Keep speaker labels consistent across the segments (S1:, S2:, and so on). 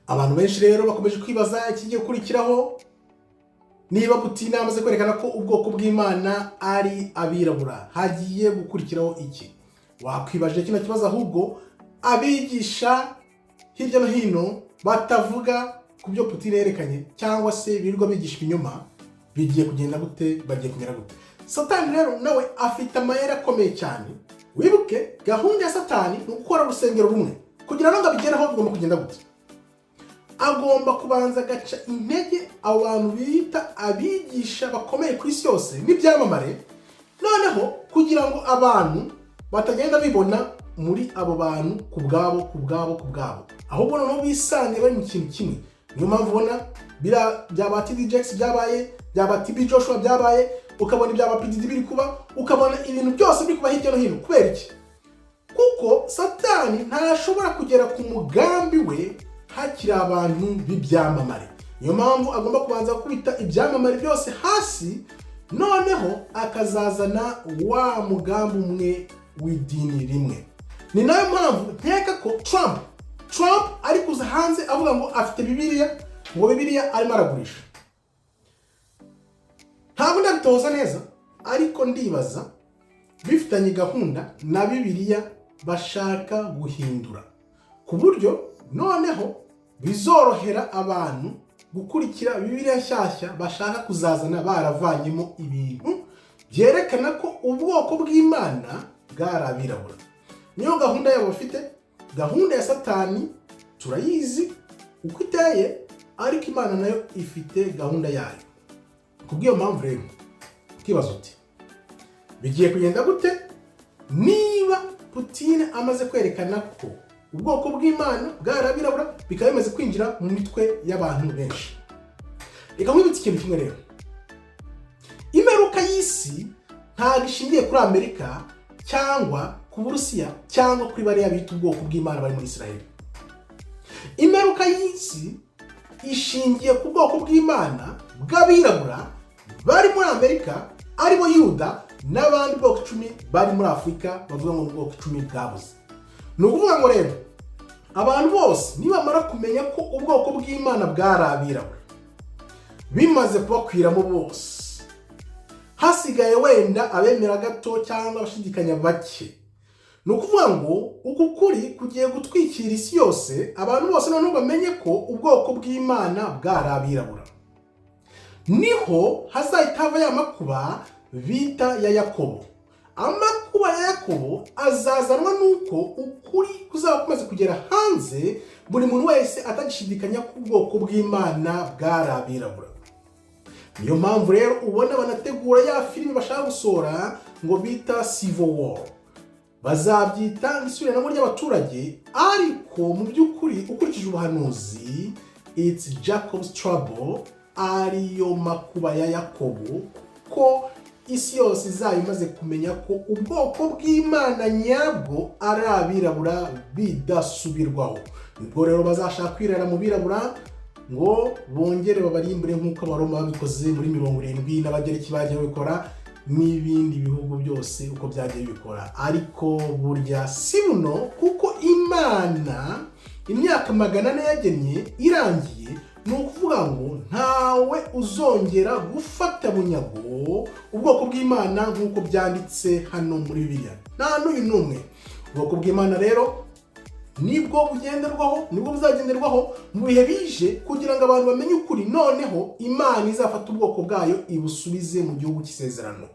S1: Abantu benshi rero bakomeje kwibaza ikigiye gukurikiraho, niba Putin amaze kwerekana ko ubwoko bw'Imana ari abirabura, hagiye gukurikiraho iki? Wakwibaje kino kibazo, ahubwo abigisha hirya no hino batavuga ku byo Putin yerekanye cyangwa se birirwa bigisha ibinyoma, bigiye kugenda gute, bagiye kumera gute? Satani rero nawe afite amayeri akomeye cyane. Wibuke gahunda ya Satani ni gukora urusengero rumwe, kugira ngo abigereho bigomba kugenda gute? Agomba kubanza agaca intege abantu bita abigisha bakomeye ku isi yose n'ibyamamare, noneho kugira ngo abantu batagenda bibona muri abo bantu ku bwabo, ahubwo noneho bisange bari mu kintu kimwe. Niyo mpamvu ubona byaba TDJX byabaye, byaba TB Joshua byabaye, ukabona ibyaba PDD biri kuba, ukabona ibintu byose biri kuba hirya no hino. Kubera iki? Kuko Satani ntashobora kugera ku mugambi we hakiri abantu b'ibyamamare. Niyo mpamvu agomba kubanza kubita ibyamamare byose hasi, noneho akazazana wa mugambi umwe w'idini rimwe. Ni nayo mpamvu nkeka ko Trump ari kuza hanze avuga ngo afite Bibiliya, ngo Bibiliya arimo aragurisha. Ntabwo ndabitoza neza, ariko ndibaza bifitanye gahunda na Bibiliya bashaka guhindura, ku buryo noneho bizorohera abantu gukurikira Bibiliya nshyashya bashaka kuzazana baravanyemo ibintu byerekana ko ubwoko bw'Imana bwarabirabura. Niyo gahunda yabo bafite. Gahunda ya Satani turayizi uko iteye, ariko Imana nayo ifite gahunda yayo. Kubw'iyo mpamvu rero ukibaza uti bigiye kugenda gute niba Putin amaze kwerekana ko ubwoko bw'Imana bwarabirabura, bikaba bimaze kwinjira mu mitwe y'abantu benshi? Reka nkwibutse ikintu kimwe rero. Imperuka y'isi ntabwo ishingiye kuri Amerika cyangwa ku Burusiya cyangwa kuri bariya bita ubwoko bw'Imana bari muri Israel. Imperuka y'isi ishingiye ku bwoko bw'Imana bw'abirabura bari muri Amerika, aribo Yuda n'abandi bwoko 10 bari muri Afurika bavuga ngo ubwoko 10 bwabuze. Ni ukuvuga ngo rero abantu bose nibamara kumenya ko ubwoko bw'Imana bwarabirabura, bimaze kubakwiramo bose, hasigaye wenda abemera gato cyangwa abashidikanya bake. Ni ukuvuga ngo uku kuri kugiye gutwikira isi yose, abantu bose noneho bamenye ko ubwoko bw'Imana bwarabirabura. Niho hazahita hava ya makuba bita ya Yakobo. Amakuba ya Yakobo azazanwa nuko ukuri kuzaba kumaze kugera hanze, buri muntu wese atagishidikanya ko ubwoko bw'Imana bwarabirabura. Niyo mpamvu rero ubona banategura ya filime bashaka gusohora ngo bita Civil War. Bazabyita isubiranamo ry'abaturage, ariko mu by'ukuri ukurikije ubuhanuzi it's Jacob's trouble, ariyo makuba ya Yakobo, ko isi yose izaba imaze kumenya ko ubwoko bw'Imana nyabwo ari abirabura bidasubirwaho. Nibwo rero bazashaka kwirara mu birabura ngo bongere babarimbure nk'uko Abaroma babikoze muri 70 n'Abagereki bagiye babikora n'ibindi bihugu byose uko byagiye bikora. Ariko burya si buno, kuko Imana imyaka 400 yagennye irangiye. Ni ukuvuga ngo ntawe uzongera gufata bunyago ubwoko bw'Imana nk'uko byanditse hano muri Bibiliya, nta n'uyu n'umwe. Ubwoko bw'Imana rero nibwo bugenderwaho, nibwo buzagenderwaho mu bihe bije, kugira ngo abantu bamenye ukuri, noneho Imana izafata ubwoko bwayo ibusubize mu gihugu cy'isezerano.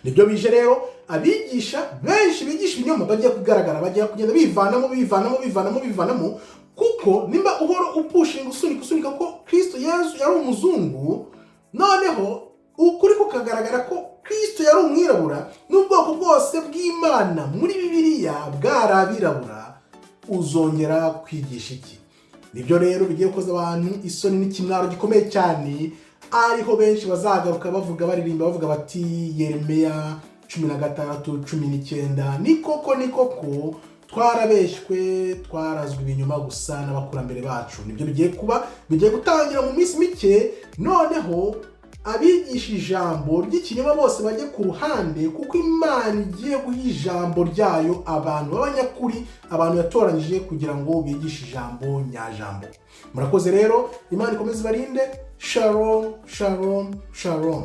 S1: Nibyo bije rero abigisha benshi bigisha ibinyoma bagiye kugaragara, bagiye kugenda bivanamo, kuko nimba uhora upushinga usunika ko Kristo Yesu yari umuzungu, noneho ukuri kukagaragara ko Kristo yari umwirabura, n'ubwoko bwose bw'Imana muri Bibiliya bwarabirabura, uzongera kwigisha iki? Nibyo rero bigiye gukoza abantu isoni n'ikimwaro gikomeye cyane, ariho benshi bazagaruka bavuga, baririmba bavuga bati Yeremiya 16:19 ni koko twarabeshywe, twarazwe ibinyoma gusa n'abakurambere bacu. Nibyo bigiye kuba, bigiye gutangira mu minsi mike, noneho abigisha ijambo ry'ikinyoma bose bajye ku ruhande, kuko Imana igiye guha ijambo ryayo abantu b'abanyakuri, abantu yatoranyije kugira ngo bigishe ijambo nyajambo. Murakoze rero, Imana ikomeze ibarinde. Shalom, shalom, shalom.